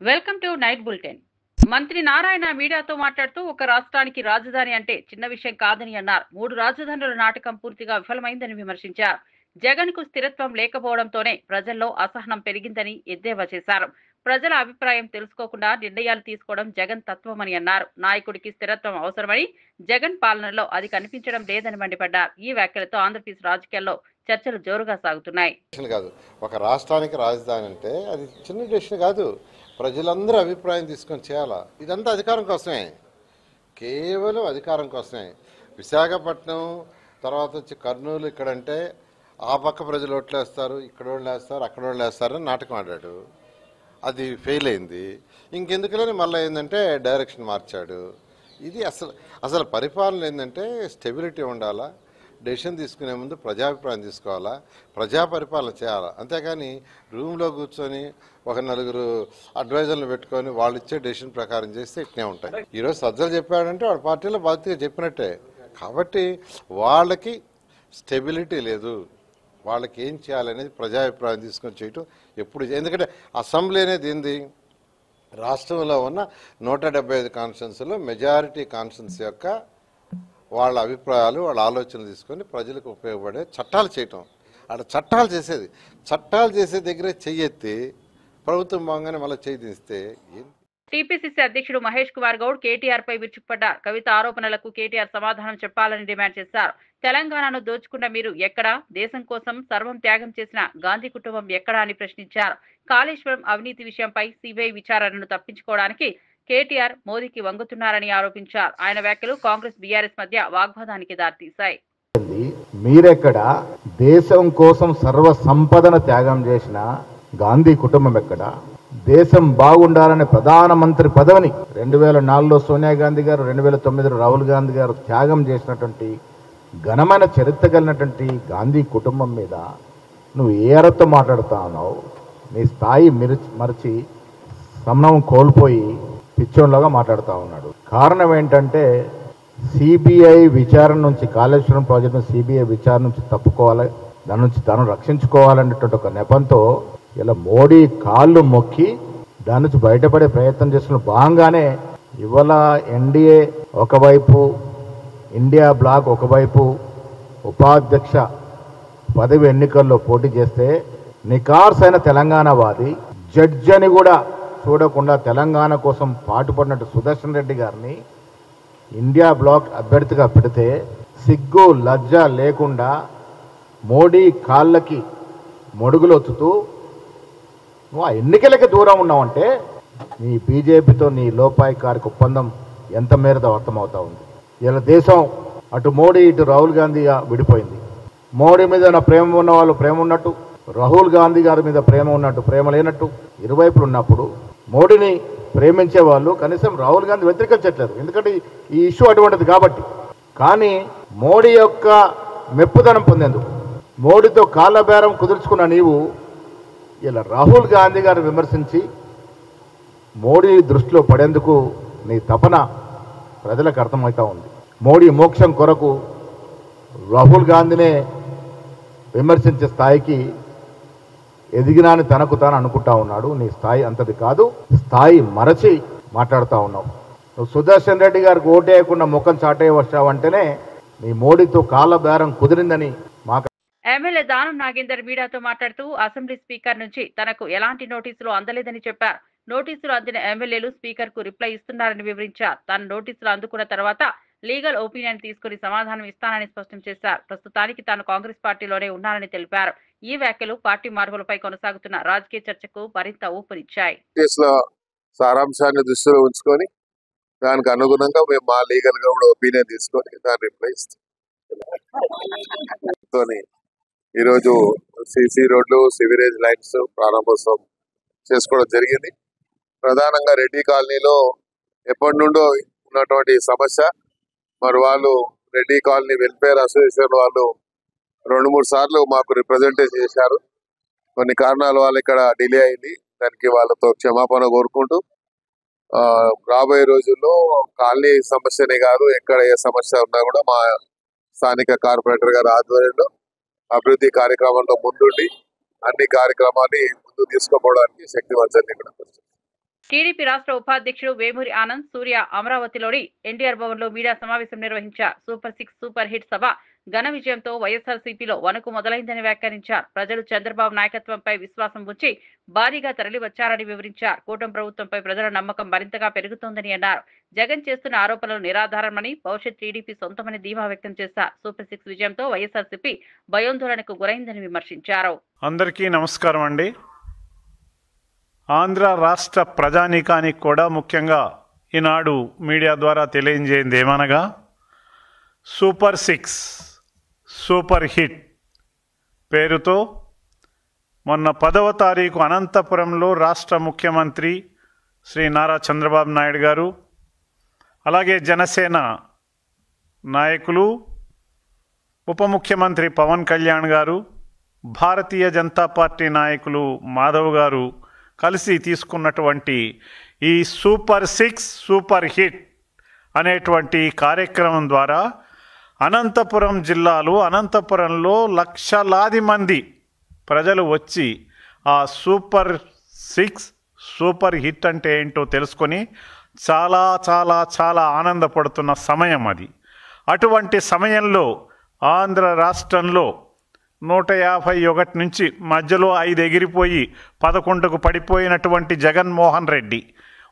Welcome to night bulletin. మంత్రి నారాయణ మీడియాతో మాట్లాడుతూ ఒక రాష్ట్రానికి రాజధాని అంటే చిన్న విషయం కాదని అన్నారు. 3 రాజధానుల నాటకం పూర్తిగా విఫలమైందని విమర్శించారు. జగన్ కు స్థిరత్వం లేకపోవడంతోనే ప్రజల్లో అసహనం పెరిగిందని ఎద్దేవా చేశారు. ప్రజల అభిప్రాయం తెలుసుకోకుండా నిర్ణయాలు తీసుకోవడం జగన్ తత్వమని అన్నారు. నాయకుడికి స్థిరత్వం అవసరమని, జగన్ పాలనలో అది కనిపించడం లేదని మండిపడ్డారు. ఈ వ్యాఖ్యలతో ఆంధ్రప్రదేశ్ రాజకీయాల్లో చర్చలు జోరుగా సాగుతున్నాయి. కాదు, ఒక రాష్ట్రానికి రాజధాని అంటే అది చిన్న డెసిషన్ కాదు. ప్రజలందరూ అభిప్రాయం తీసుకొని చేయాలా. ఇదంతా అధికారం కోసమే, కేవలం అధికారం కోసమే. విశాఖపట్నం తర్వాత వచ్చి కర్నూలు ఇక్కడంటే ఆ పక్క ప్రజలు ఓట్లేస్తారు, ఇక్కడ వాళ్ళు వేస్తారు, అక్కడ వాళ్ళు వేస్తారని నాటకం ఆడాడు. అది ఫెయిల్ అయింది. ఇంకెందుకులని మళ్ళీ ఏంటంటే డైరెక్షన్ మార్చాడు. ఇది అసలు పరిపాలన ఏంటంటే స్టెబిలిటీ ఉండాలా. డెసిషన్ తీసుకునే ముందు ప్రజాభిప్రాయం తీసుకోవాలా, ప్రజా పరిపాలన చేయాలా. అంతేకాని రూమ్లో కూర్చొని ఒక నలుగురు అడ్వైజర్లు పెట్టుకొని వాళ్ళు ఇచ్చే డెసిషన్ ప్రకారం చేస్తే ఇట్నే ఉంటాయి. ఈరోజు సజ్జలు చెప్పాడంటే వాడి పార్టీలో బాధ్యతగా చెప్పినట్టే. కాబట్టి వాళ్ళకి స్టెబిలిటీ లేదు. వాళ్ళకి ఏం చేయాలనేది ప్రజాభిప్రాయం తీసుకొని చేయటం ఎప్పుడు. ఎందుకంటే అసెంబ్లీ అనేది ఏంది, రాష్ట్రంలో ఉన్న 175 కాన్స్టిట్యున్సీలో మెజారిటీ కాన్స్టిట్యున్సీ యొక్క వాళ్ళ అభిప్రాయాలు, వాళ్ళ ఆలోచనలు తీసుకొని ప్రజలకు ఉపయోగపడే చట్టాలు చేయటం. అక్కడ చట్టాలు చేసే దగ్గరే చెయ్యెత్తి ప్రభుత్వం బాగానే మళ్ళీ చేయి తీస్తే టీపీసీసీ అధ్యక్షుడు మహేష్ కుమార్ గౌడ్ కేటీఆర్ పై విరుచుకుపడ్డారు. కవిత ఆరోపణలకు కేటీఆర్ సమాధానం చెప్పాలని డిమాండ్ చేశారు. తెలంగాణను దోచుకున్న మీరు ఎక్కడా, దేశం కోసం సర్వం త్యాగం చేసిన గాంధీ కుటుంబం ఎక్కడా అని ప్రశ్నించారు. కాళేశ్వరం అవినీతి విషయంపై సిబిఐ విచారణను తప్పించుకోవడానికి కేటీఆర్ మోదీకి వంగుతున్నారని ఆరోపించారు. ఆయన వ్యాఖ్యలు కాంగ్రెస్ బీఆర్ఎస్ మధ్య వాగ్వాదానికి దారితీశాయి. మీరెక్కడ, దేశం కోసం సర్వ సంపదను త్యాగం చేసిన గాంధీ కుటుంబం ఎక్కడ, దేశం బాగుండాలనే ప్రధానమంత్రి పదవిని 2004లో సోనియా గాంధీ గారు, 2009లో రాహుల్ గాంధీ గారు త్యాగం చేసినటువంటి ఘనమైన చరిత్ర కలిగినటువంటి గాంధీ కుటుంబం మీద నువ్వు ఏ అర్హత మాట్లాడుతా ఉన్నావు? నీ స్థాయి మరచి సమనం కోల్పోయి పిచ్చోన్లాగా మాట్లాడుతూ ఉన్నాడు. కారణం ఏంటంటే సిబిఐ విచారణ నుంచి, కాళేశ్వరం ప్రాజెక్టును సిబిఐ విచారణ నుంచి తప్పుకోవాలి, దాని నుంచి తను రక్షించుకోవాలనేటువంటి ఒక నెపంతో ఇలా మోడీ కాళ్ళు మొక్కి దాని నుంచి బయటపడే ప్రయత్నం చేస్తున్న భాగంగానే ఇవాళ ఎన్డీఏ ఒకవైపు, ఇండియా బ్లాక్ ఒకవైపు ఉపాధ్యక్ష పదవి ఎన్నికల్లో పోటీ చేస్తే నికార్సైన తెలంగాణవాది, జడ్జి అని కూడా చూడకుండా తెలంగాణ కోసం పాటుపడినట్టు సుదర్శన్ రెడ్డి గారిని ఇండియా బ్లాక్ అభ్యర్థిగా పెడితే సిగ్గు లజ్జ లేకుండా మోడీ కాళ్ళకి మొడుగులొత్తుతూ నువ్వు ఆ ఎన్నికలకి దూరం ఉన్నావంటే నీ బీజేపీతో నీ లోపాయికారికి ఒప్పందం ఎంత మేరతో అర్థమవుతా ఉంది. ఇలా దేశం అటు మోడీ ఇటు రాహుల్ గాంధీ విడిపోయింది. మోడీ మీద నా ప్రేమ ఉన్న వాళ్ళు ప్రేమ ఉన్నట్టు, రాహుల్ గాంధీ గారి మీద ప్రేమ ఉన్నట్టు ప్రేమ లేనట్టు ఇరువైపులు ఉన్నప్పుడు మోడీని ప్రేమించే వాళ్ళు కనీసం రాహుల్ గాంధీ వ్యతిరేకించట్లేదు, ఎందుకంటే ఈ ఇష్యూ అటువంటిది కాబట్టి. కానీ మోడీ యొక్క మెప్పుదనం పొందేందుకు, మోడీతో కాళ్ళ బేరం కుదుర్చుకున్న నీవు ఇలా రాహుల్ గాంధీ గారిని విమర్శించి మోడీ దృష్టిలో పడేందుకు నీ తపన ప్రజలకు అర్థమవుతా ఉంది. మోడీ మోక్షం కొరకు రాహుల్ గాంధీనే విమర్శించే స్థాయికి ఎదిగినాని తనకు తాను అనుకుంటా ఉన్నాడు. నీ స్థాయి అంతది కాదు, స్థాయి మరచి మాట్లాడుతూ ఉన్నావు. నువ్వు సుదర్శన్ రెడ్డి గారికి ఓటేయకుండా ముఖం చాటే వచ్చావంటేనే నీ మోడీతో కాళ్ళ బేరం కుదిరిందని మాకు. ఎమ్మెల్యే దానం నాగేందర్ మీడియాతో మాట్లాడుతూ అసెంబ్లీ స్పీకర్ నుంచి తనకు ఎలాంటి నోటీసులు అందలేదని చెప్పారు. నోటీసులు అందిన ఎమ్మెల్యేలు స్పీకర్ కు రిప్లై ఇస్తున్నారని వివరించారు. తాను నోటీసులు అందుకున్న తర్వాత లీగల్ ఒపీనియన్ తీసుకుని సమాధానం ఇస్తానని స్పష్టం చేశారు. ప్రస్తుతానికి తాను కాంగ్రెస్ పార్టీలోనే ఉన్నానని తెలిపారు. ఈ వ్యాఖ్యలు పార్టీ మార్పులపై కొనసాగుతున్న రాజకీయ చర్చకు మరింత ఊపునిచ్చాయి. సారాంశాన్ని దృష్టిలో ఉంచుకొని దానికి అనుగుణంగా మేము మా లీగల్ గా కూడా ఒపీనియన్ తీసుకొని దాని రిప్లై ఇస్తాం. ఈరోజు సిసి రోడ్లు, సివరేజ్ లైన్స్ ప్రారంభోత్సవం చేసుకోవడం జరిగింది. ప్రధానంగా రెడ్డి కాలనీలో ఎప్పటి నుండో ఉన్నటువంటి సమస్య. మరి వాళ్ళు రెడ్డి కాలనీ వెల్ఫేర్ అసోసియేషన్ వాళ్ళు 2-3 సార్లు మాకు రిప్రజెంటేషన్ చేశారు. కొన్ని కారణాల వల్ల ఇక్కడ డిలే అయింది. దానికి వాళ్ళతో క్షమాపణ కోరుకుంటూ రాబోయే రోజుల్లో కాలనీ సమస్యనే కాదు, ఎక్కడ ఏ సమస్య ఉన్నా కూడా మా స్థానిక కార్పొరేటర్ గారి ఆధ్వర్యంలో అభివృద్ధి కార్యక్రమంలో ముందుండి అన్ని కార్యక్రమాన్ని ముందు తీసుకుపోవడానికి శక్తివంతంగా ఇక్కడ టీడీపీ రాష్ట్ర ఉపాధ్యక్షుడు వేమూరి ఆనంద్ సూర్య అమరావతిలోని ఎన్టీఆర్ భవన్ లో మీడియా సమావేశం నిర్వహించారు. సూపర్ 6 సూపర్ హిట్ సభ ఘన విజయంతో వైఎస్ఆర్సీపీలో వణుకు మొదలైందని వ్యాఖ్యానించారు. ప్రజలు చంద్రబాబు నాయకత్వంపై విశ్వాసం ఉంచి భారీగా తరలివచ్చారని వివరించారు. కూటమి ప్రభుత్వంపై ప్రజల నమ్మకం మరింతగా పెరుగుతోందని అన్నారు. జగన్ చేస్తున్న ఆరోపణలు నిరాధారమని, భవిష్యత్ టీడీపీ సొంతమని ధీమా వ్యక్తం చేశారు. సూపర్ 6 విజయంతో వైఎస్ఆర్సీపీ భయోందోళనకు గురైందని విమర్శించారు. అందరికీ నమస్కారం అండి. ఆంధ్ర రాష్ట్ర ప్రజానీకానికి కూడా ముఖ్యంగా ఈనాడు మీడియా ద్వారా తెలియజేయింది ఏమనగా సూపర్ 6 సూపర్ హిట్ పేరుతో మొన్న 10వ తారీఖు అనంతపురంలో రాష్ట్ర ముఖ్యమంత్రి శ్రీ నారా చంద్రబాబు నాయుడు గారు, అలాగే జనసేన నాయకులు, ఉప ముఖ్యమంత్రి పవన్ కళ్యాణ్ గారు, భారతీయ జనతా పార్టీ నాయకులు మాధవ్ గారు కలిసి తీసుకున్నటువంటి ఈ సూపర్ 6 సూపర్ హిట్ అనేటువంటి కార్యక్రమం ద్వారా అనంతపురం అనంతపురంలో లక్షలాది మంది ప్రజలు వచ్చి ఆ సూపర్ 6 సూపర్ హిట్ అంటే ఏంటో తెలుసుకొని చాలా చాలా చాలా ఆనందపడుతున్న సమయం అది. అటువంటి సమయంలో ఆంధ్ర రాష్ట్రంలో 151 నుంచి మధ్యలో 5 ఎగిరిపోయి 11కు పడిపోయినటువంటి జగన్మోహన్ రెడ్డి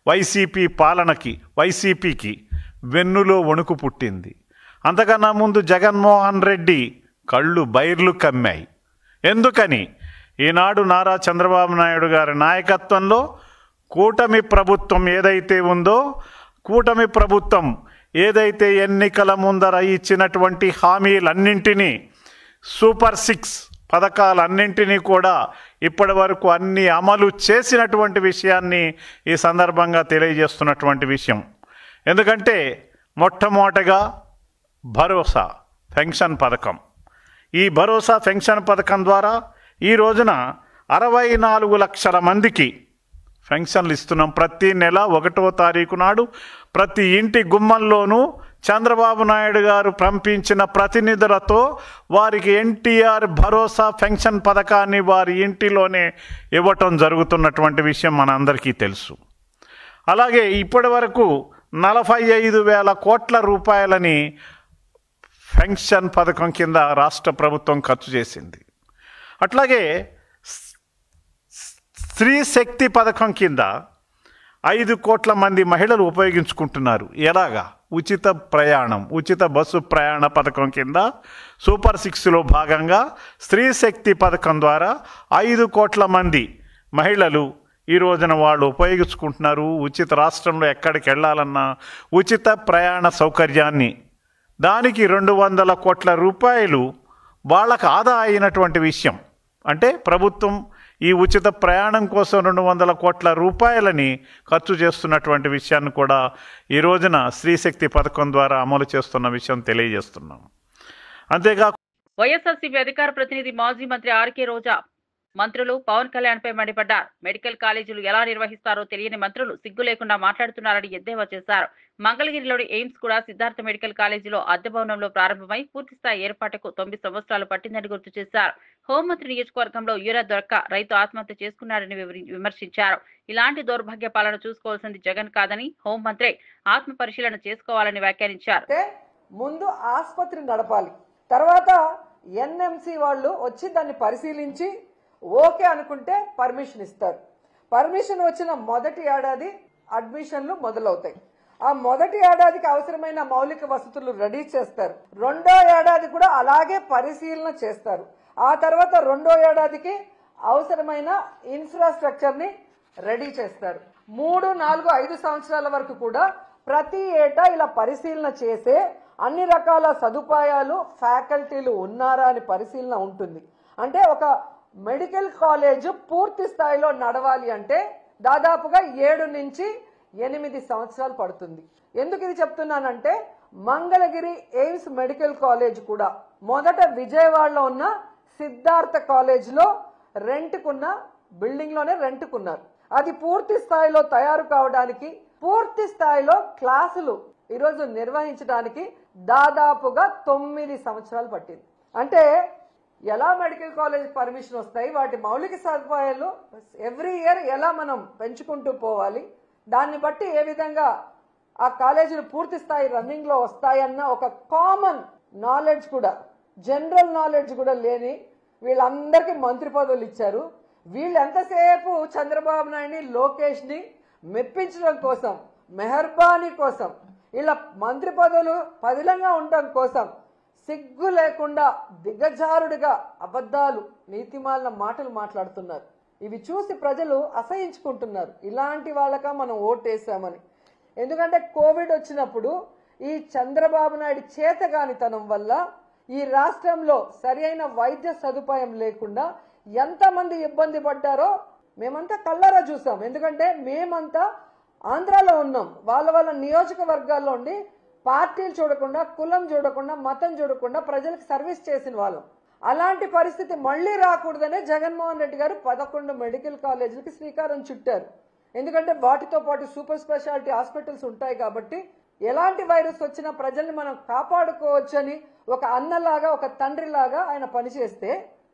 వైసీపీ పాలనకి, వైసీపీకి వెన్నులో వణుకు పుట్టింది. అంతకన్నా ముందు జగన్మోహన్ రెడ్డి కళ్ళు బైర్లు కమ్మాయి. ఎందుకని? ఈనాడు నారా చంద్రబాబు నాయుడు గారి నాయకత్వంలో కూటమి ప్రభుత్వం ఏదైతే ఉందో, కూటమి ప్రభుత్వం ఏదైతే ఎన్నికల ముందర ఇచ్చినటువంటి హామీలన్నింటినీ, సూపర్ 6 పథకాలన్నింటినీ కూడా ఇప్పటి వరకు అన్ని అమలు చేసినటువంటి విషయాన్ని ఈ సందర్భంగా తెలియజేస్తున్నటువంటి విషయం. ఎందుకంటే మొట్టమొదటగా భరోసా పెన్షన్ పథకం. ఈ భరోసా పెన్షన్ పథకం ద్వారా ఈ రోజున 64 లక్షల మందికి పెన్షన్లు ఇస్తున్నాం. ప్రతి నెల 1వ తారీఖు నాడు ప్రతి ఇంటి గుమ్మంలోనూ చంద్రబాబు నాయుడు గారు పంపించిన ప్రతినిధులతో వారికి ఎన్టీఆర్ భరోసా పెన్షన్ పథకాన్ని వారి ఇంటిలోనే ఇవ్వటం జరుగుతున్నటువంటి విషయం మనందరికీ తెలుసు. అలాగే ఇప్పటి వరకు 45,000 కోట్ల రూపాయలని పెన్షన్ పథకం కింద రాష్ట్ర ప్రభుత్వం ఖర్చు చేసింది. అట్లాగే స్త్రీ శక్తి పథకం కింద 5 కోట్ల మంది మహిళలు ఉపయోగించుకుంటున్నారు. ఎలాగా? ఉచిత ప్రయాణం, ఉచిత బస్సు ప్రయాణ పథకం కింద సూపర్ 6లో భాగంగా స్త్రీ శక్తి పథకం ద్వారా 5 కోట్ల మంది మహిళలు ఈ రోజున వాళ్ళు ఉపయోగించుకుంటున్నారు. ఉచిత రాష్ట్రంలో ఎక్కడికి వెళ్ళాలన్నా ఉచిత ప్రయాణ సౌకర్యాన్ని, దానికి 200 కోట్ల రూపాయలు వాళ్ళకు ఆదా అయినటువంటి విషయం. అంటే ప్రభుత్వం ఈ ఉచిత ప్రయాణం కోసం 200 కోట్ల రూపాయలని ఖర్చు చేస్తున్నటువంటి విషయాన్ని కూడా ఈ రోజున స్త్రీశక్తి పథకం ద్వారా అమలు చేస్తున్న విషయం తెలియజేస్తున్నాం. అంతేకాకుండా వైఎస్ఆర్సీపీ అధికార ప్రతినిధి మాజీ మంత్రి ఆర్కే రోజా మంత్రులు పవన్ కళ్యాణ్ పై మండిపడ్డారు. మెడికల్ కాలేజీలు ఎలా నిర్వహిస్తారో తెలియని మంత్రులు సిగ్గు లేకుండా మాట్లాడుతున్నారని ఎద్దేవా చేశారు. మంగళగిరిలోని ఎయిమ్స్ కూడా సిద్ధార్థ మెడికల్ కాలేజీలో అద్దె భవనంలో ప్రారంభమై పూర్తిస్థాయి ఏర్పాటుకు 9 సంవత్సరాలు పట్టిందని గుర్తు చేశారు. హోంమంత్రి నియోజకవర్గంలో యూరియా దొరక్క రైతు ఆత్మహత్య చేసుకున్నారని విమర్శించారు. ఇలాంటి దౌర్భాగ్య పాలన చూసుకోవాల్సింది జగన్ కాదని, హోంమంత్రి ఆత్మ పరిశీలన చేసుకోవాలని వ్యాఖ్యానించారు. ముందు ఆసుపత్రి నడపాలి, తర్వాత ఎన్ఎంసి వాళ్ళు వచ్చి దాన్ని పరిశీలించి ఓకే అనుకుంటే పర్మిషన్ ఇస్తారు. పర్మిషన్ వచ్చిన మొదటి ఏడాది అడ్మిషన్లు మొదలవుతాయి. ఆ మొదటి ఏడాదికి అవసరమైన మౌలిక వసతులు రెడీ చేస్తారు. 2వ ఏడాది కూడా అలాగే పరిశీలన చేస్తారు. ఆ తర్వాత 2వ ఏడాదికి అవసరమైన ఇన్ఫ్రాస్ట్రక్చర్ ని రెడీ చేస్తారు. 3, 4, 5 సంవత్సరాల వరకు కూడా ప్రతి ఏటా ఇలా పరిశీలన చేసే అన్ని రకాల సదుపాయాలు, ఫ్యాకల్టీలు ఉన్నారా అని పరిశీలన ఉంటుంది. అంటే ఒక మెడికల్ కాలేజ్ పూర్తి స్థాయిలో నడవాలి అంటే దాదాపుగా 7 నుంచి 8 సంవత్సరాలు పడుతుంది. ఎందుకు ఇది చెప్తున్నానంటే మంగళగిరి ఎయిమ్స్ మెడికల్ కాలేజ్ కూడా మొదట విజయవాడలో ఉన్న సిద్ధార్థ కాలేజ్లో రెంట్కున్న బిల్డింగ్ లోనే రెంట్కున్నారు. అది పూర్తి స్థాయిలో తయారు కావడానికి, పూర్తి స్థాయిలో క్లాసులు ఈరోజు నిర్వహించడానికి దాదాపుగా 9 సంవత్సరాలు పట్టింది. అంటే ఎలా మెడికల్ కాలేజ్ పర్మిషన్ వస్తాయి, వాటి మౌలిక సదుపాయాలు ఎవ్రీ ఇయర్ ఎలా మనం పెంచుకుంటూ పోవాలి, దాన్ని బట్టి ఏ విధంగా ఆ కాలేజీలు పూర్తి స్థాయి రన్నింగ్లో వస్తాయన్న ఒక కామన్ నాలెడ్జ్ కూడా, జనరల్ నాలెడ్జ్ కూడా లేని వీళ్ళందరికీ మంత్రి పదవులు ఇచ్చారు. వీళ్ళు ఎంతసేపు చంద్రబాబు నాయుడిని, లోకేష్ని మెప్పించడం కోసం, మెహర్బానీ కోసం, ఇలా మంత్రి పదవులు పదిలంగా ఉండడం కోసం సిగ్గు లేకుండా దిగజారుడిగా అబద్ధాలు, నీతిమాలిన మాటలు మాట్లాడుతున్నారు. ఇవి చూసి ప్రజలు అసహించుకుంటున్నారు. ఇలాంటి వాళ్ళక మనం ఓటేసామని. ఎందుకంటే కోవిడ్ వచ్చినప్పుడు ఈ చంద్రబాబు నాయుడు చేతగానితనం వల్ల ఈ రాష్ట్రంలో సరైన వైద్య సదుపాయం లేకుండా ఎంతమంది ఇబ్బంది పడ్డారో మేమంతా కళ్ళారా చూసాం. ఎందుకంటే మేమంతా ఆంధ్రాలో ఉన్నాం. వాళ్ళ నియోజకవర్గాల్లో ఉండి పార్టీలు చూడకుండా, కులం చూడకుండా, మతం చూడకుండా ప్రజలకు సర్వీస్ చేసిన వాళ్ళం. అలాంటి పరిస్థితి మళ్ళీ రాకూడదనే జగన్మోహన్ రెడ్డి గారు 11 మెడికల్ కాలేజీలకి శ్రీకారం చుట్టారు. ఎందుకంటే వాటితో పాటు సూపర్ స్పెషాలిటీ హాస్పిటల్స్ ఉంటాయి కాబట్టి ఎలాంటి వైరస్ వచ్చినా ప్రజల్ని మనం కాపాడుకోవచ్చని ఒక అన్నలాగా, ఒక తండ్రిలాగా ఆయన పనిచేస్తే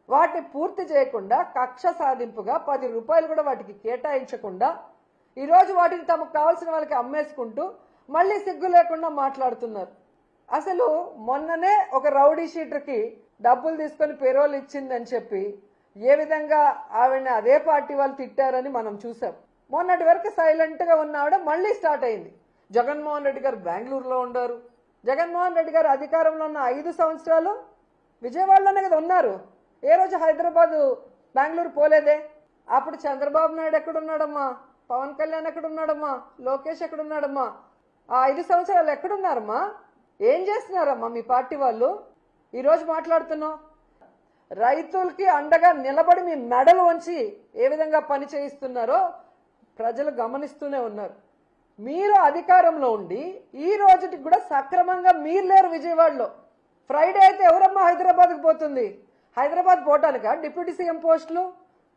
వాటిని పూర్తి చేయకుండా కక్ష సాధింపుగా 10 రూపాయలు కూడా వాటికి కేటాయించకుండా ఈరోజు వాటిని తమకు కావాల్సిన వాళ్ళకి అమ్మేసుకుంటూ మళ్ళీ సిగ్గు లేకుండా మాట్లాడుతున్నారు. అసలు మొన్ననే ఒక రౌడీ షీటర్కి డబ్బులు తీసుకొని పేరోల్ ఇచ్చిందని చెప్పి ఏ విధంగా ఆవిడని అదే పార్టీ వాళ్ళు తిట్టారని మనం చూసాం. మొన్నటి వరకు సైలెంట్గా ఉన్న ఆవిడ మళ్ళీ స్టార్ట్ అయింది. జగన్మోహన్ రెడ్డి గారు బెంగళూరులో ఉన్నారు. జగన్మోహన్ రెడ్డి గారు అధికారంలో ఉన్న 5 సంవత్సరాలు విజయవాడలోనే కదా ఉన్నారు. ఏ రోజు హైదరాబాద్, బెంగళూరు పోలేదే. అప్పుడు చంద్రబాబు నాయుడు ఎక్కడున్నాడమ్మా, పవన్ కళ్యాణ్ ఎక్కడున్నాడమ్మా, లోకేష్ ఎక్కడున్నాడమ్మా? ఆ 5 సంవత్సరాలు ఎక్కడున్నారమ్మా? ఏం చేస్తున్నారమ్మా మీ పార్టీ వాళ్ళు? ఈరోజు మాట్లాడుతున్నాం. రైతులకి అండగా నిలబడి మీ మెడలు వంచి ఏ విధంగా పని చేయిస్తున్నారో ప్రజలు గమనిస్తూనే ఉన్నారు. మీరు అధికారంలో ఉండి ఈ రోజుకి కూడా సక్రమంగా మీరు లేరు విజయవాడలో. ఫ్రైడే అయితే ఎవరమ్మా హైదరాబాద్కి పోతుంది? హైదరాబాద్ పోవటానిక డిప్యూటీ సీఎం పోస్టులు,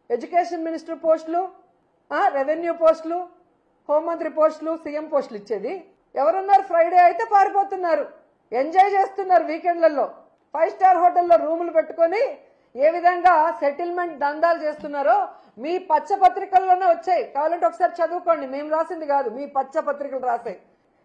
ఎడ్యుకేషన్ మినిస్టర్ పోస్టులు, రెవెన్యూ పోస్టులు, హోంమంత్రి పోస్టులు, సీఎం పోస్టులు ఇచ్చేది? ఎవరున్నారు? ఫ్రైడే అయితే పారిపోతున్నారు, ఎంజాయ్ చేస్తున్నారు వీకెండ్లలో. 5 స్టార్ హోటల్లో రూములు పెట్టుకొని ఏ విధంగా సెటిల్మెంట్ దందాలు చేస్తున్నారో మీ పచ్చ పత్రికల్లోనే వచ్చాయి. కావాలంటే ఒకసారి చదువుకోండి. మేము రాసింది కాదు, మీ పచ్చ పత్రికలు రాసాయి.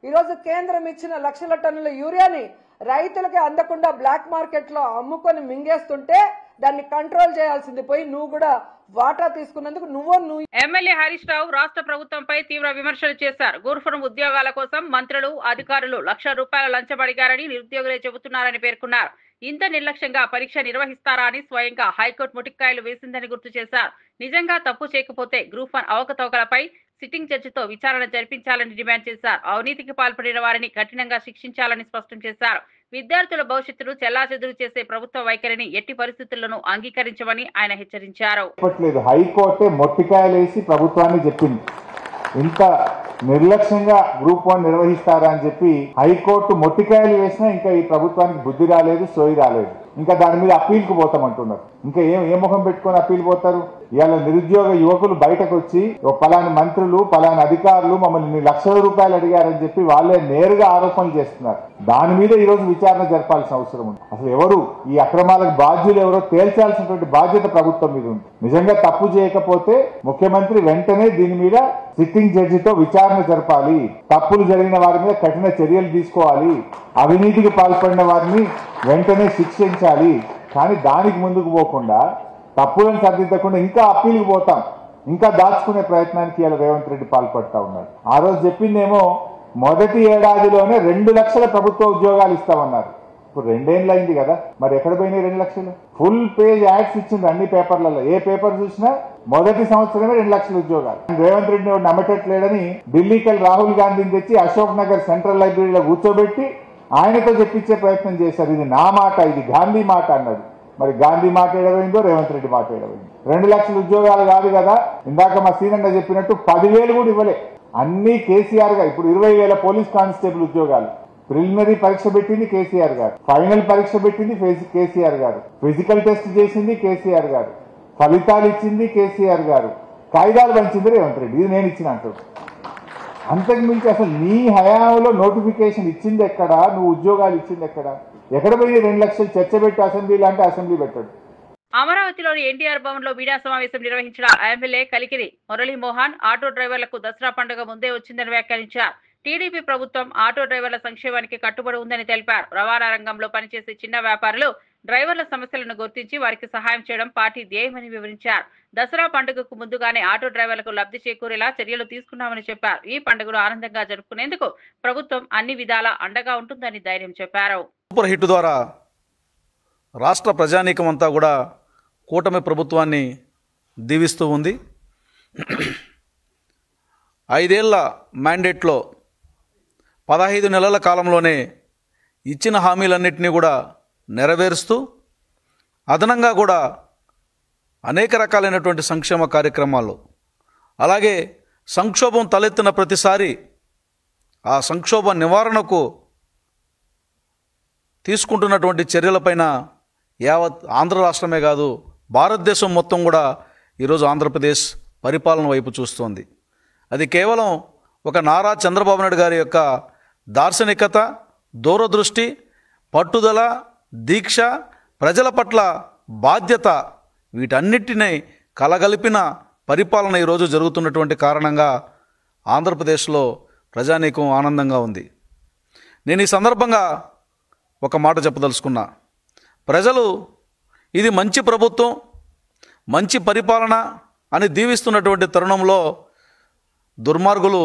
ఈరోజు కేంద్రం ఇచ్చిన లక్షల టన్నుల యూరియాని రైతులకి అందకుండా బ్లాక్ మార్కెట్లో అమ్ముకొని మింగేస్తుంటే దాన్ని కంట్రోల్ చేయాల్సింది పోయి నువ్వు కూడా వాటా తీసుకున్నందుకు నువ్వు ఎమ్మెల్యే హరీష్ రావు రాష్ట్ర ప్రభుత్వంపై తీవ్ర విమర్శలు చేశారు. గూర్ఫరం ఉద్యోగాల కోసం మంత్రులు, అధికారులు ₹1,00,000 లంచం అడిగారని నిరుద్యోగులే చెబుతున్నారని పేర్కొన్నారు. ఇంత నిర్లక్ష్యంగా పరీక్ష నిర్వహిస్తారా అని స్వయంగా హైకోర్టు ముటిక్కాయలు వేసిందని గుర్తు చేశారు. నిజంగా తప్పు చేయకపోతే గ్రూప్ 1 అవకతవకలపై సిట్టింగ్ జడ్జితో విచారణ జరిపించాలని డిమాండ్ చేశారు. అవినీతికి పాల్పడిన వారిని కఠినంగా శిక్షించాలని స్పష్టం చేశారు. విద్యార్థుల భవిష్యత్తును చెల్లాచెదురు చేసే ప్రభుత్వ వైఖరిని ఎట్టి పరిస్థితుల్లోనూ అంగీకరించమని ఆయన హెచ్చరించారు. హైకోర్టే మొట్టికాయలేసి ప్రభుత్వాన్ని చెప్పింది, ఇంత నిర్లక్ష్యంగా గ్రూప్ 1 నిర్వహిస్తారా అని చెప్పి హైకోర్టు మొట్టికాయలు వేసినా ఇంకా ఈ ప్రభుత్వానికి బుద్ధి రాలేదు, సోయి రాలేదు. ఇంకా దాని మీద అప్పీల్కి పోతామంటున్నారు. ఇంకా ఏ ముఖం పెట్టుకొని అప్పీల్ పోతారు? ఇవాళ నిరుద్యోగ యువకులు బయటకు వచ్చి పలాని మంత్రులు, పలాని అధికారులు మమ్మల్ని ₹1,00,000 అడిగారని చెప్పి వాళ్ళే నేరుగా ఆరోపణలు చేస్తున్నారు. దాని మీద ఈ రోజు విచారణ జరపాల్సిన అవసరం ఉంది. అసలు ఎవరు ఈ అక్రమాలకు బాధ్యులు ఎవరో తేల్చాల్సినటువంటి బాధ్యత ప్రభుత్వం మీద ఉంది. నిజంగా తప్పు చేయకపోతే ముఖ్యమంత్రి వెంటనే దీని మీద సిట్టింగ్ జడ్జితో విచారణ జరపాలి. తప్పులు జరిగిన వారి మీద కఠిన చర్యలు తీసుకోవాలి. అవినీతికి పాల్పడిన వారిని వెంటనే శిక్షించాలి. కానీ దానికి ముందుకు పోకుండా తప్పులను సరిదిద్దకుండా ఇంకా అప్పీల్కి పోతాం, ఇంకా దాచుకునే ప్రయత్నానికి ఇలా రేవంత్ రెడ్డి పాల్పడతా ఉన్నాడు. ఆ రోజు చెప్పిందేమో మొదటి ఏడాదిలోనే 2 లక్షల ప్రభుత్వ ఉద్యోగాలు ఇస్తామన్నారు. ఇప్పుడు 2 ఏళ్ళు అయింది కదా, మరి ఎక్కడ పోయినాయి 2 లక్షలు? ఫుల్ పేజ్ యాడ్స్ ఇచ్చింది అన్ని పేపర్లలో. ఏ పేపర్ చూసినా మొదటి సంవత్సరమే 2 లక్షల ఉద్యోగాలు. రేవంత్ రెడ్డి నమ్మటట్లేడని ఢిల్లీకి రాహుల్ గాంధీని తెచ్చి అశోక్ నగర్ సెంట్రల్ లైబ్రరీలో కూర్చోబెట్టి ఆయనతో చెప్పించే ప్రయత్నం చేశారు. ఇది నా మాట, ఇది గాంధీ మాట అన్నాడు. మరి గాంధీ మాట ఏడవైందో, రేవంత్ రెడ్డి మాట ఏడవైందో? 2 లక్షల ఉద్యోగాలు కాదు కదా, ఇందాక మా సీనన్న చెప్పినట్టు 10,000 కూడా ఇవ్వలే. అన్ని కేసీఆర్ గారు. ఇప్పుడు 20,000 పోలీస్ కానిస్టేబుల్ ఉద్యోగాలు. ప్రిలిమినరీ పరీక్ష పెట్టింది కేసీఆర్ గారు, ఫైనల్ పరీక్ష పెట్టింది కేసీఆర్ గారు, ఫిజికల్ టెస్ట్ చేసింది కేసీఆర్ గారు, ఫలితాలు ఇచ్చింది కేసీఆర్ గారు, కాయిదాలు పంచింది రేవంత్ రెడ్డి. ఇది నేను ఇచ్చిన అంటాడు. అంతకు మించి అసలు నీ హయాంలో నోటిఫికేషన్ ఇచ్చింది ఎక్కడ? నువ్వు ఉద్యోగాలు ఇచ్చింది ఎక్కడ? ఎక్కడ పోయి 2 లక్షలు చర్చ పెట్టి అసెంబ్లీలో అంటే అసెంబ్లీ పెట్టాడు. అమరావతిలోని ఎన్టీఆర్ భవన్ లో మీడియా సమావేశం నిర్వహించిన ఎమ్మెల్యే కలికిరి మురళీమోహన్ ఆటో డ్రైవర్లకు దసరా పండుగ ముందే వచ్చిందని వ్యాఖ్యానించారు. టీడీపీ ప్రభుత్వం ఆటో డ్రైవర్ల సంక్షేమానికి కట్టుబడి ఉందని తెలిపారు. రవాణా రంగంలో పనిచేసే చిన్న వ్యాపారులు డ్రైవర్ల సమస్యలను గుర్తించి వారికి సహాయం చేయడం పార్టీ ధ్యేయమని వివరించారు. దసరా పండుగకు ముందుగానే ఆటో డ్రైవర్లకు లబ్ధి చేకూరేలా చర్యలు తీసుకున్నామని చెప్పారు. ఈ పండుగను ఆనందంగా జరుపుకునేందుకు ప్రభుత్వం అన్ని విధాలా అండగా ఉంటుందని ధైర్యం చెప్పారు. సూపర్ హిట్ ద్వారా రాష్ట్ర ప్రజానీకం అంతా కూడా కూటమి ప్రభుత్వాన్ని దీవిస్తూ ఉంది. 5 ఏళ్ల మ్యాండేట్లో 15 నెలల కాలంలోనే ఇచ్చిన హామీలన్నింటినీ కూడా నెరవేరుస్తూ అదనంగా కూడా అనేక రకాలైనటువంటి సంక్షేమ కార్యక్రమాలు, అలాగే సంక్షోభం తలెత్తిన ప్రతిసారి ఆ సంక్షోభ నివారణకు తీసుకుంటున్నటువంటి చర్యలపైన యావత్ ఆంధ్ర రాష్ట్రమే కాదు భారతదేశం మొత్తం కూడా ఈరోజు ఆంధ్రప్రదేశ్ పరిపాలన వైపు చూస్తోంది. అది కేవలం ఒక నారా చంద్రబాబు నాయుడు గారి యొక్క దార్శనికత, దూరదృష్టి, పట్టుదల, దీక్ష, ప్రజల పట్ల బాధ్యత, వీటన్నిటినీ కలగలిపిన పరిపాలన ఈరోజు జరుగుతున్నటువంటి కారణంగా ఆంధ్రప్రదేశ్లో ప్రజానీకం ఆనందంగా ఉంది. నేను ఈ సందర్భంగా ఒక మాట చెప్పదలుచుకున్నా. ప్రజలు ఇది మంచి ప్రభుత్వం, మంచి పరిపాలన అని దీవిస్తున్నటువంటి తరుణంలో దుర్మార్గులు,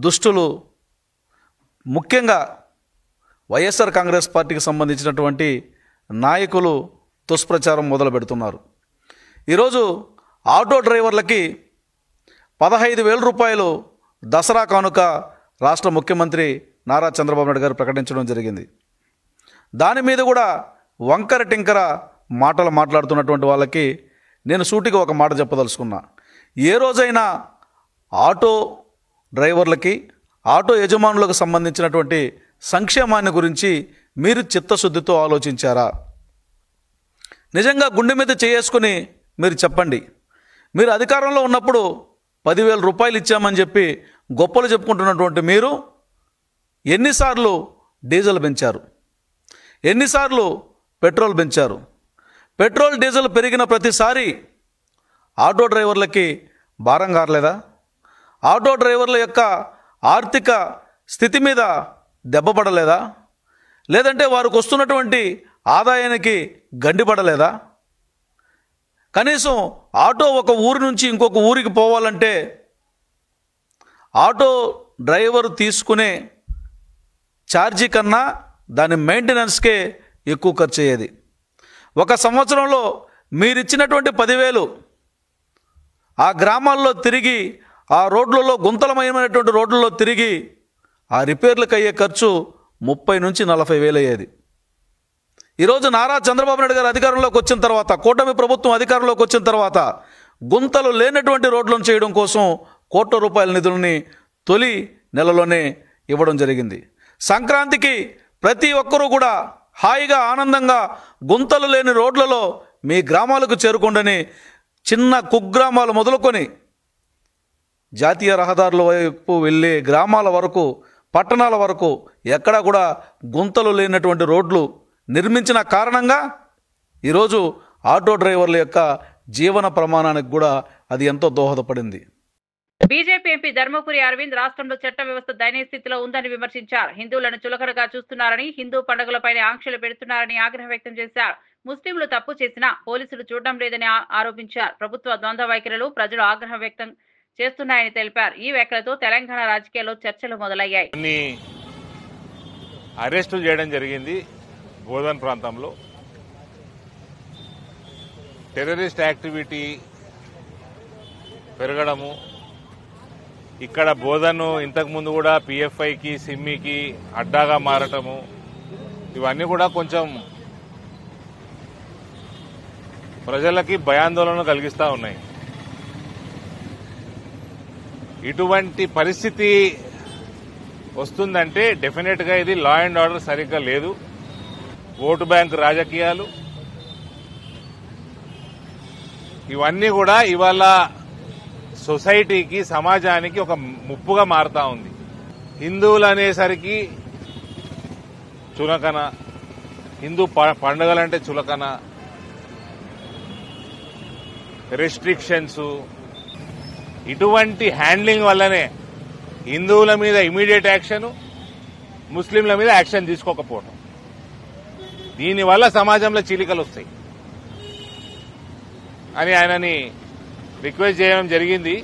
దుష్టులు, ముఖ్యంగా వైఎస్ఆర్ కాంగ్రెస్ పార్టీకి సంబంధించినటువంటి నాయకులు దుష్ప్రచారం మొదలు పెడుతున్నారు. ఈరోజు ఆటో డ్రైవర్లకి 15,000 రూపాయలు దసరా కానుక రాష్ట్ర ముఖ్యమంత్రి నారా చంద్రబాబు నాయుడు గారు ప్రకటించడం జరిగింది. దాని మీద కూడా వంకర టింకర మాటలు మాట్లాడుతున్నటువంటి వాళ్ళకి నేను సూటిగా ఒక మాట చెప్పదలుచుకున్నా. ఏ రోజైనా ఆటో డ్రైవర్లకి, ఆటో యజమానులకు సంబంధించినటువంటి సంక్షేమాన్ని గురించి మీరు చిత్తశుద్ధితో ఆలోచించారా? నిజంగా గుండె మీద చేసుకుని మీరు చెప్పండి. మీరు అధికారంలో ఉన్నప్పుడు 10,000 రూపాయలు ఇచ్చామని చెప్పి గొప్పలు చెప్పుకుంటున్నటువంటి మీరు ఎన్నిసార్లు డీజిల్ పెంచారు? ఎన్నిసార్లు పెట్రోల్ పెంచారు? పెట్రోల్ డీజిల్ పెరిగిన ప్రతిసారి ఆటో డ్రైవర్లకి భారం కారలేదా? ఆటో డ్రైవర్ల యొక్క ఆర్థిక స్థితి మీద దెబ్బపడలేదా? లేదంటే వారికి వస్తున్నటువంటి ఆదాయానికి గండిపడలేదా? కనీసం ఆటో ఒక ఊరి నుంచి ఇంకొక ఊరికి పోవాలంటే ఆటో డ్రైవర్ తీసుకునే ఛార్జీ కన్నా దాని మెయింటెనెన్స్కే ఎక్కువ ఖర్చు అయ్యేది. ఒక సంవత్సరంలో మీరిచ్చినటువంటి 10,000 ఆ గ్రామాల్లో తిరిగి, ఆ రోడ్లలో, గుంతలమయమైనటువంటి రోడ్లలో తిరిగి ఆ రిపేర్లకు అయ్యే ఖర్చు 30 నుంచి 40 వేలు అయ్యేది. ఈరోజు నారా చంద్రబాబు నాయుడు గారు అధికారంలోకి వచ్చిన తర్వాత, కూటమి ప్రభుత్వం అధికారంలోకి వచ్చిన తర్వాత గుంతలు లేనటువంటి రోడ్లను చేయడం కోసం కోట్ల రూపాయల నిధులని తొలి నెలలోనే ఇవ్వడం జరిగింది. సంక్రాంతికి ప్రతి ఒక్కరూ కూడా హాయిగా, ఆనందంగా గుంతలు లేని రోడ్లలో మీ గ్రామాలకు చేరుకోండని చిన్న కుగ్రామాలు మొదలుకొని జాతీయ రహదారుల వైపు వెళ్ళే గ్రామాల వరకు, పట్టణాల వరకు ఎక్కడా కూడా గుంతలు లేనటువంటి రోడ్లు నిర్మించిన కారణంగా ఈరోజు ఆటో డ్రైవర్ల యొక్క జీవన ప్రమాణానికి కూడా అది ఎంతో దోహదపడింది. బీజేపీ ఎంపీ ధర్మపురి అరవింద్ రాష్ట్రంలో చట్ట వ్యవస్థ దయనీయ స్థితిలో ఉందని విమర్శించారు. హిందువులను చులకనగా చూస్తున్నారని, హిందూ పండుగలపైన ఆంక్షలు పెడుతున్నారని ఆగ్రహం వ్యక్తం చేశారు. ముస్లింలు తప్పు చేసినా పోలీసులు చూడడం లేదని ఆరోపించారు. ప్రభుత్వ ద్వంద్వ వైఖరులు ప్రజలు ఆగ్రహం వ్యక్తం చేస్తున్నాయని తెలిపారు. ఈ వ్యాఖ్యలతో తెలంగాణ రాజకీయాల్లో చర్చలు మొదలయ్యాయి. అరెస్టులు చేయడం జరిగింది. బోధన్ ప్రాంతంలో టెర్రరిస్ట్ యాక్టివిటీ పెరగడము, ఇక్కడ బోధను ఇంతకుముందు కూడా పిఎఫ్ఐకి, సిమ్మికి అడ్డాగా మారటము, ఇవన్నీ కూడా కొంచెం ప్రజలకి భయాందోళన కలిగిస్తూ ఉన్నాయి. ఇటువంటి పరిస్థితి వస్తుందంటే డెఫినెట్గా ఇది లా అండ్ ఆర్డర్ సరిగ్గా లేదు. ఓటు బ్యాంక్ రాజకీయాలు ఇవన్నీ కూడా ఇవాళ సొసైటీకి, సమాజానికి ఒక ముప్పుగా మారుతా ఉంది. హిందువులు అనేసరికి చులకన, హిందూ పండుగలంటే చులకన, రెస్ట్రిక్షన్స్ ఇటువంటి హ్యాండ్లింగ్ వల్లనే హిందువుల మీద ఇమీడియట్ యాక్షన్, ముస్లింల మీద యాక్షన్ తీసుకోకపోవడం, దీనివల్ల సమాజంలో చీలికలు వస్తాయి అని ఆయనని రిక్వెస్ట్ చేయడం జరిగింది.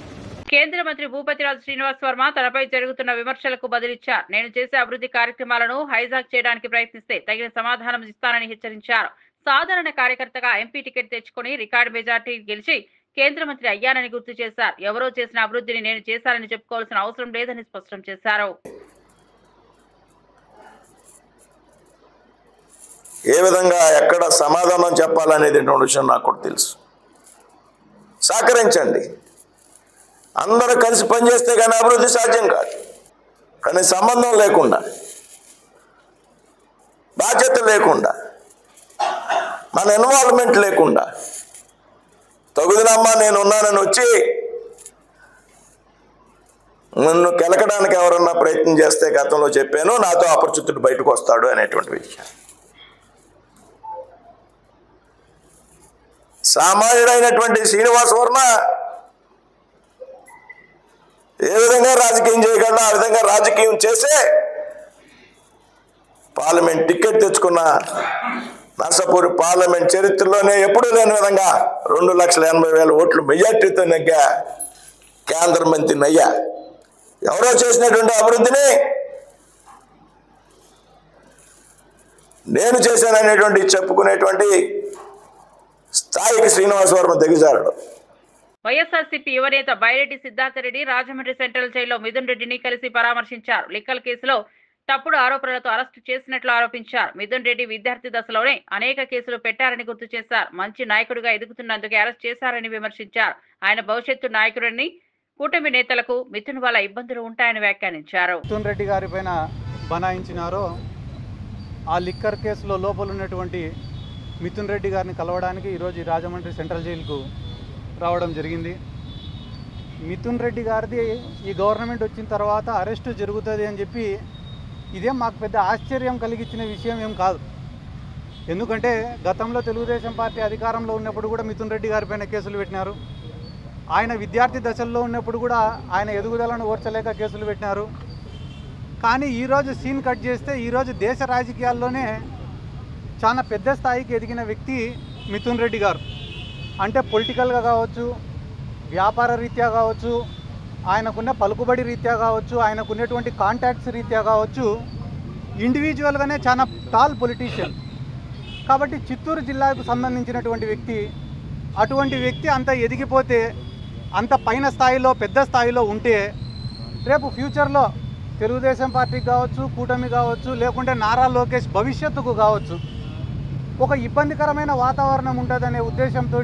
కేంద్ర మంత్రి భూపతిరాజు శ్రీనివాస్ వర్మ తనపై జరుగుతున్న విమర్శలకు బదులిచ్చారు. నేను చేసే అభివృద్ధి కార్యక్రమాలను హైజాక్ చేయడానికి ప్రయత్నిస్తే తగిన సమాధానం ఇస్తానని హెచ్చరించారు. సాధారణ కార్యకర్తగా ఎంపీ టికెట్ తెచ్చుకుని రికార్డు మెజార్టీ గెలిచి కేంద్ర మంత్రి అయ్యానని గుర్తు చేశారు. ఎవరో చేసిన అభివృద్ధిని నేను చేశానని చెప్పుకోవాల్సిన అవసరం లేదని స్పష్టం చేశారు. ఏ విధంగా ఎక్కడ సమాధానం చెప్పాలనేది విషయం నాకు కూడా తెలుసు. సహకరించండి, అందరూ కలిసి పనిచేస్తే కానీ అభివృద్ధి సాధ్యం కాదు. కానీ సంబంధం లేకుండా, బాధ్యత లేకుండా, మన ఇన్వాల్వ్మెంట్ లేకుండా తగుదనమ్మా నేను ఉన్నానని వచ్చి నన్ను కెలకడానికి ఎవరన్నా ప్రయత్నం చేస్తే గతంలో చెప్పాను, నాతో అపరిచితుడు బయటకు వస్తాడు అనేటువంటి విషయం. సామాన్యుడైనటువంటి శ్రీనివాస్ వర్మ ఏ విధంగా రాజకీయం చేయగలడో ఆ విధంగా రాజకీయం చేసే పార్లమెంట్ టికెట్ తెచ్చుకున్న నర్సాపూర్ పార్లమెంట్ చరిత్రలోనే ఎప్పుడూ లేని విధంగా 2,80,000 ఓట్లు మెజార్టీతో నెగ్గా కేంద్ర మంత్రిని అయ్యా. ఎవరో చేసినటువంటి అభివృద్ధిని నేను చేశాననేటువంటి చెప్పుకునేటువంటి స్థాయికి శ్రీనివాస్ వర్మ దిగజారడు. వైఎస్ఆర్సీపీ యువనేత బైరెడ్డి సిద్ధార్థరెడ్డి రాజమండ్రి సెంట్రల్ జైల్లో మిథున్ రెడ్డిని కలిసి పరామర్శించారు. లిక్కర్ కేసులో తప్పుడు ఆరోపణలతో అరెస్టు చేసినట్లు ఆరోపించారు. మిథున్ రెడ్డి విద్యార్థి దశలోనే అనేక కేసులు పెట్టారని గుర్తు చేశారు. మంచి నాయకుడిగా ఎదుగుతున్నందుకే అరెస్ట్ చేశారని విమర్శించారు. ఆయన భవిష్యత్తు నాయకుడిని కూటమి నేతలకు మిథున్ వల్ల ఇబ్బందులు ఉంటాయని వ్యాఖ్యానించారు. మిథున్ రెడ్డి గారి పైన బనాయించినారో ఆ లిక్కర్ కేసులో లోపలున్నటువంటి మిథున్ రెడ్డి గారిని కలవడానికి ఈరోజు రాజమండ్రి సెంట్రల్ జైలుకు రావడం జరిగింది. మిథున్ రెడ్డి గారిది ఈ గవర్నమెంట్ వచ్చిన తర్వాత అరెస్టు జరుగుతుంది అని చెప్పి ఇదేం మాకు పెద్ద ఆశ్చర్యం కలిగించిన విషయం ఏం కాదు. ఎందుకంటే గతంలో తెలుగుదేశం పార్టీ అధికారంలో ఉన్నప్పుడు కూడా మిథున్ రెడ్డి గారి పైన కేసులు పెట్టినారు. ఆయన విద్యార్థి దశల్లో ఉన్నప్పుడు కూడా ఆయన ఎదుగుదలను ఓర్చలేక కేసులు పెట్టినారు. కానీ ఈరోజు సీన్ కట్ చేస్తే ఈరోజు దేశ రాజకీయాల్లోనే చాలా పెద్ద స్థాయికి ఎదిగిన వ్యక్తి మిథున్ రెడ్డి గారు. అంటే పొలిటికల్గా కావచ్చు, వ్యాపార రీత్యా కావచ్చు, ఆయనకున్న పలుకుబడి రీత్యా కావచ్చు, ఆయనకున్నటువంటి కాంటాక్ట్స్ రీత్యా కావచ్చు, ఇండివిజువల్గానే చాలా టాల్ పొలిటీషియన్. కాబట్టి చిత్తూరు జిల్లాకు సంబంధించినటువంటి వ్యక్తి, అటువంటి వ్యక్తి అంత ఎదిగిపోతే, అంత పైన స్థాయిలో పెద్ద స్థాయిలో ఉంటే రేపు ఫ్యూచర్లో తెలుగుదేశం పార్టీకి కావచ్చు, కూటమి కావచ్చు, లేకుంటే నారా లోకేష్ భవిష్యత్తుకు కావచ్చు ఒక ఇబ్బందికరమైన వాతావరణం ఉంటుందనే ఉద్దేశంతో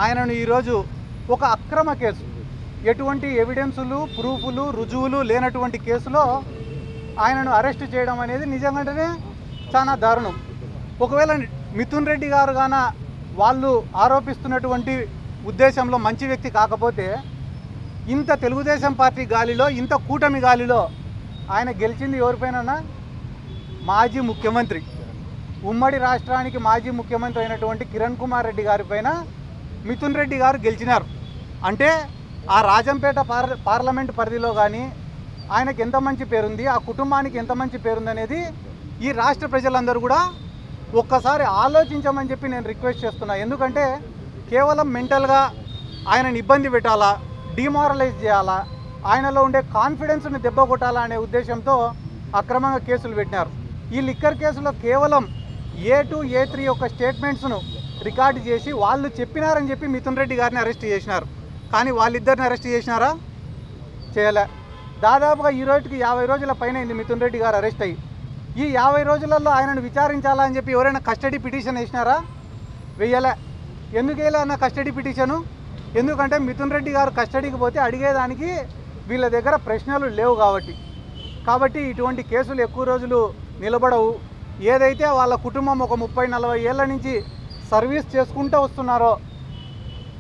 ఆయనను ఈరోజు ఒక అక్రమ కేసు, ఎటువంటి ఎవిడెన్సులు, ప్రూఫ్లు, రుజువులు లేనటువంటి కేసులో ఆయనను అరెస్ట్ చేయడం అనేది నిజంగానే చాలా దారుణం. ఒకవేళ మిథున్ రెడ్డి గారు గాన వాళ్ళు ఆరోపిస్తున్నటువంటి ఉద్దేశంలో మంచి వ్యక్తి కాకపోతే ఇంత తెలుగుదేశం పార్టీ గాలిలో, ఇంత కూటమి గాలిలో ఆయన గెలిచింది ఎవరిపైన? మాజీ ముఖ్యమంత్రి, ఉమ్మడి రాష్ట్రానికి మాజీ ముఖ్యమంత్రి అయినటువంటి కిరణ్ కుమార్ రెడ్డి గారి పైన మిథున్ రెడ్డి గారు గెలిచినారు. అంటే ఆ రాజంపేట పార్లమెంట్ పరిధిలో కానీ ఆయనకి ఎంత మంచి పేరుంది, ఆ కుటుంబానికి ఎంత మంచి పేరుంది అనేది ఈ రాష్ట్ర ప్రజలందరూ కూడా ఒక్కసారి ఆలోచించమని చెప్పి నేను రిక్వెస్ట్ చేస్తున్నా. ఎందుకంటే కేవలం మెంటల్గా ఆయనని ఇబ్బంది పెట్టాలా, డిమారలైజ్ చేయాలా, ఆయనలో ఉండే కాన్ఫిడెన్స్ని దెబ్బ కొట్టాలా అనే ఉద్దేశంతో అక్రమంగా కేసులు పెట్టినారు. ఈ లిక్కర్ కేసులో కేవలం A2, A3 యొక్క స్టేట్మెంట్స్ను రికార్డు చేసి వాళ్ళు చెప్పినారని చెప్పి మిథున్ రెడ్డి గారిని అరెస్ట్ చేసినారు. కానీ వాళ్ళిద్దరిని అరెస్ట్ చేసినారా? చేయలే. దాదాపుగా ఈ రోజుకి 50 రోజుల పైన అయింది మిథున్ రెడ్డి గారు అరెస్ట్ అయ్యి. ఈ 50 రోజులలో ఆయనను విచారించాలా అని చెప్పి ఎవరైనా కస్టడీ పిటిషన్ వేసినారా? వెయ్యలే. ఎందుకు వేయలే అన్న కస్టడీ పిటిషను? ఎందుకంటే మిథున్ రెడ్డి గారు కస్టడీకి పోతే అడిగేదానికి వీళ్ళ దగ్గర ప్రశ్నలు లేవు కాబట్టి ఇటువంటి కేసులు ఎక్కువ రోజులు నిలబడవు. ఏదైతే వాళ్ళ కుటుంబం ఒక 30-40 ఏళ్ల నుంచి సర్వీస్ చేసుకుంటూ వస్తున్నారో,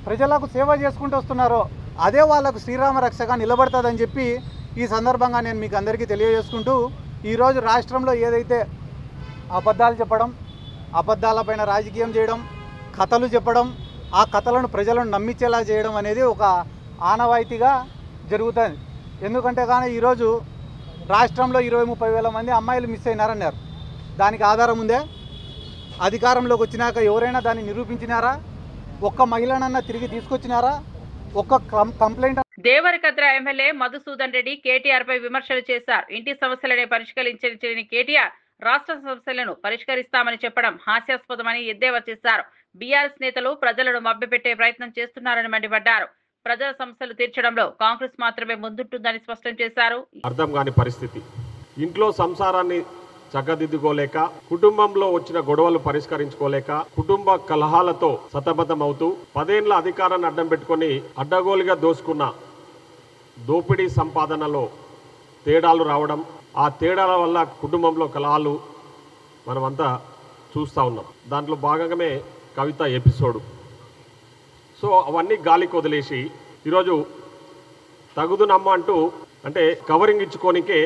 ప్రజలకు సేవ చేసుకుంటూ వస్తున్నారో, అదే వాళ్ళకు శ్రీరామ రక్షగా నిలబడుతుందని చెప్పి ఈ సందర్భంగా నేను మీకు అందరికీ తెలియజేసుకుంటూ, ఈరోజు రాష్ట్రంలో ఏదైతే అబద్ధాలు చెప్పడం, అబద్ధాలపైన రాజకీయం చేయడం, కథలు చెప్పడం, ఆ కథలను ప్రజలను నమ్మించేలా చేయడం అనేది ఒక ఆనవాయితీగా జరుగుతుంది. ఎందుకంటే కానీ ఈరోజు రాష్ట్రంలో 20-30 వేల మంది అమ్మాయిలు మిస్ అయినారన్నారు. దానికి ఆధారం ఉందే? అధికారంలోకి వచ్చినాక ఎవరైనా దాన్ని నిరూపించినారా? ఒక్క మహిళనన్నా తిరిగి తీసుకొచ్చినారా? ఒక్క కంప్లైంట్. దేవరకద్ర ఎమ్మెల్యే మధుసూదన్ రెడ్డి కేటీఆర్ పై విమర్శలు చేశారు. ఇంటి సమస్యలనే పరిష్కరించని కేటీఆర్ రాష్ట్ర సమస్యలను పరిష్కరిస్తామని చెప్పడం హాస్యాస్పదమని ఎద్దేవా చేశారు. బీఆర్ఎస్ నేతలు ప్రజలను మభ్యపెట్టే ప్రయత్నం చేస్తున్నారని మండిపడ్డారు. ప్రజల సమస్యలు తీర్చడంలో కాంగ్రెస్ మాత్రమే ముందుంటుందని స్పష్టం చేశారు. అర్థం కాని పరిస్థితి. ఇంట్లో సంసారాన్ని చక్కదిద్దుకోలేక, కుటుంబంలో వచ్చిన గొడవలు పరిష్కరించుకోలేక, కుటుంబ కలహాలతో సతమతమవుతూ 10 ఏళ్ల అధికారాన్ని అడ్డం పెట్టుకొని అడ్డగోలుగా దోసుకున్న దోపిడీ సంపాదనలో తేడాలు రావడం, ఆ తేడాల వల్ల కుటుంబంలో కలహాలు మనమంతా చూస్తూ ఉన్నాం. దాంట్లో భాగంగానే కవిత ఎపిసోడు. సో అవన్నీ గాలికి వదిలేసి ఈరోజు తగుదునమ్మ అంటూ, అంటే కవరింగ్ ఇచ్చుకోనికే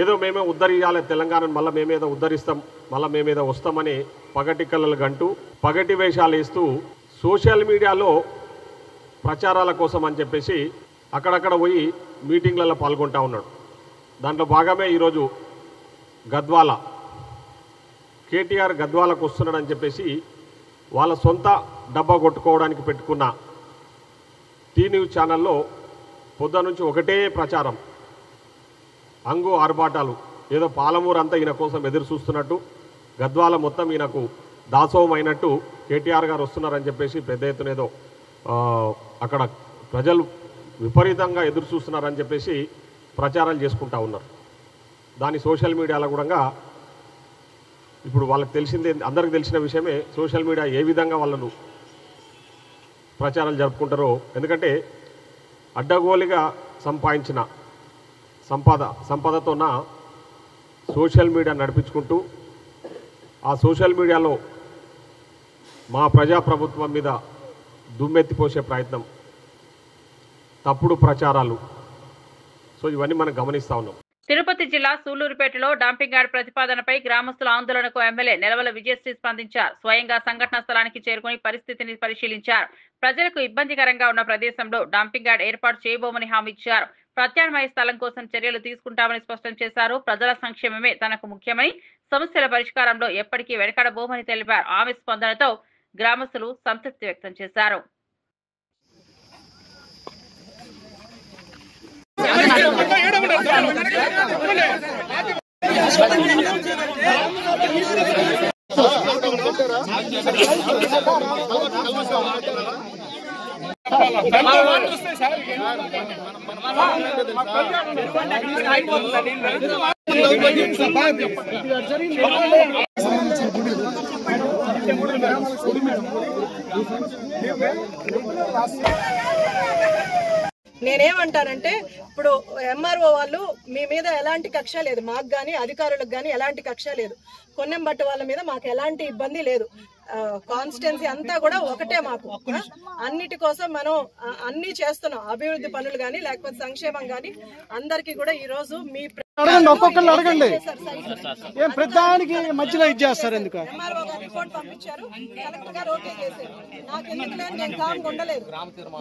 ఏదో మేమే ఉద్ధరించాలి తెలంగాణను, మళ్ళీ మేమేదో ఉద్ధరిస్తాం, మళ్ళీ మేమేదో వస్తామని పగటి కళ్ళలు గంటూ పగటి వేషాలు వేస్తూ సోషల్ మీడియాలో ప్రచారాల కోసం అని చెప్పేసి అక్కడక్కడ పోయి మీటింగ్లలో పాల్గొంటూ ఉన్నాడు. దాంట్లో భాగమే ఈరోజు గద్వాల కేటీఆర్ గద్వాలకు వస్తున్నాడని చెప్పేసి వాళ్ళ సొంత డబ్బా కొట్టుకోవడానికి పెట్టుకున్న టీ న్యూస్ ఛానల్లో పొద్దు నుంచి ఒకటే ప్రచారం, అంగు ఆర్భాటాలు. ఏదో పాలమూరు అంతా ఈయన కోసం ఎదురు చూస్తున్నట్టు, గద్వాల మొత్తం ఈయనకు దాసోహం అయినట్టు కేటీఆర్ గారు వస్తున్నారని చెప్పేసి పెద్ద ఎత్తున ఏదో అక్కడ ప్రజలు విపరీతంగా ఎదురు చూస్తున్నారని చెప్పేసి ప్రచారాలు చేసుకుంటూ ఉన్నారు. దాని సోషల్ మీడియాలో కూడా ఇప్పుడు వాళ్ళకి తెలిసిందే, అందరికి తెలిసిన విషయమే సోషల్ మీడియా ఏ విధంగా వాళ్ళను ప్రచారాలు జరుపుకుంటారో. ఎందుకంటే అడ్డగోలుగా సంపాదించిన సంపదతోన సోషల్ మీడియా నడిపించుకుంటూ ఆ సోషల్ మీడియాలో మా ప్రజాప్రభుత్వం మీద దుమ్మెత్తిపోసే ప్రయత్నం, తప్పుడు ప్రచారాలు. సో ఇవన్నీ మనం గమనిస్తూ ఉన్నాం. తిరుపతి జిల్లా సూళ్లూరుపేటలో డంపింగ్ యార్డ్ ప్రతిపాదనపై గ్రామస్తుల ఆందోళనకు ఎమ్మెల్యే నెలవల విజయశ్రీ స్పందించారు. స్వయంగా సంఘటనా స్థలానికి చేరుకుని పరిస్థితిని పరిశీలించారు. ప్రజలకు ఇబ్బందికరంగా ఉన్న ప్రదేశంలో డంపింగ్ యార్డ్ ఏర్పాటు చేయబోమని హామీ ఇచ్చారు. ప్రత్యామ్నాయ స్థలం కోసం చర్యలు తీసుకుంటామని స్పష్టం చేశారు. ప్రజల సంక్షేమమే తనకు ముఖ్యమని, సమస్యల పరిష్కారంలో ఎప్పటికీ వెనకడబోమని తెలిపారు. ఆమె స్పందనతో గ్రామస్తులు సంతృప్తి వ్యక్తం చేశారు. నేనేమంటానంటే, ఇప్పుడు ఎంఆర్ఓ వాళ్ళు మీ మీద ఎలాంటి కక్ష లేదు, మాకు కానీ అధికారులకు కానీ ఎలాంటి కక్ష లేదు. కొన్నెంబట్టి వాళ్ళ మీద మాకు ఎలాంటి ఇబ్బంది లేదు. కాన్స్టిట్యున్సీ అంతా కూడా ఒకటే. మాకు అన్నిటి కోసం మనం అన్ని చేస్తున్నాం. అభివృద్ధి పనులు కానీ లేకపోతే సంక్షేమం కానీ అందరికీ కూడా ఈ రోజు మీ ఒక్కొక్కరు అడగండి, ఏం ప్రధానికి మధ్యలో ఇచ్చేస్తారు ఎందుకు? ఎంఆర్ఓ గారు రిపోర్ట్ పంపించారు, కలెక్టర్ గారు ఓకే చేశారు. నాకు ఎందుకు లేదు, నేను కామ్ ఉండలేదు.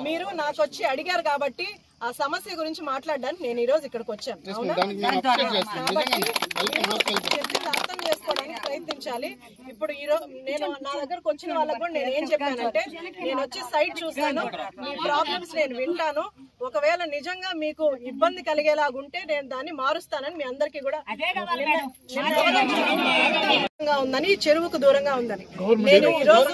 మీరు నాకు వచ్చి అడిగారు కాబట్టి ఆ సమస్య గురించి మాట్లాడడానికి నేను ఈ రోజు ఇక్కడికి వచ్చాను. అర్థం చేసుకోవడానికి ప్రయత్నించాలి. ఇప్పుడు ఈ రోజు నేను నా దగ్గరకు వచ్చిన వాళ్ళకు కూడా నేను ఏం చెప్పానంటే, నేను వచ్చి సైట్ చూస్తాను, మీ ప్రాబ్లమ్స్ నేను వింటాను. ఒకవేళ నిజంగా మీకు ఇబ్బంది కలిగేలాగుంటే నేను దాన్ని మారుస్తానని మీ అందరికీ కూడా ఉందని, చెరువుకు దూరంగా ఉందని నేను ఈ రోజు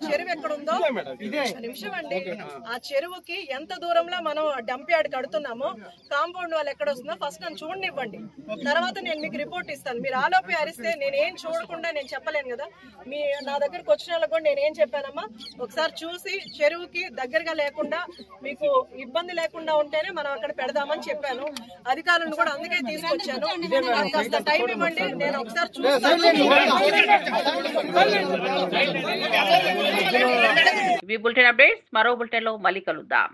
చెరువు ఎక్కడ ఉందో నిమిషం అండి. ఆ చెరువుకి ఎంత దూరంలో మనం డంప్ యార్డ్ కడుతున్నామో, కాంపౌండ్ వాళ్ళు ఎక్కడ వస్తుందో ఫస్ట్ నన్ను చూడనివ్వండి. తర్వాత నేను మీకు రిపోర్ట్ ఇస్తాను. మీరు ఆలోపి అరిస్తే నేనేం చూడకుండా నేను చెప్పలేను కదా. మీ నా దగ్గరకు వచ్చిన వాళ్ళకి కూడా నేనేం చెప్పానమ్మా, ఒకసారి చూసి చెరువుకి దగ్గరగా లేకుండా మీకు ఇబ్బంది లేకుండా ఉంటేనే మనం అక్కడ పెడదామని చెప్పాను. అధికారులను కూడా అందుకే తీసుకొచ్చాను. కాస్త టైం ఇవ్వండి, నేను ఒకసారి చూస్తాను. బులెటిన్ అప్డేట్స్ మరో బులెటిన్ లో మళ్ళీ కలుద్దాం.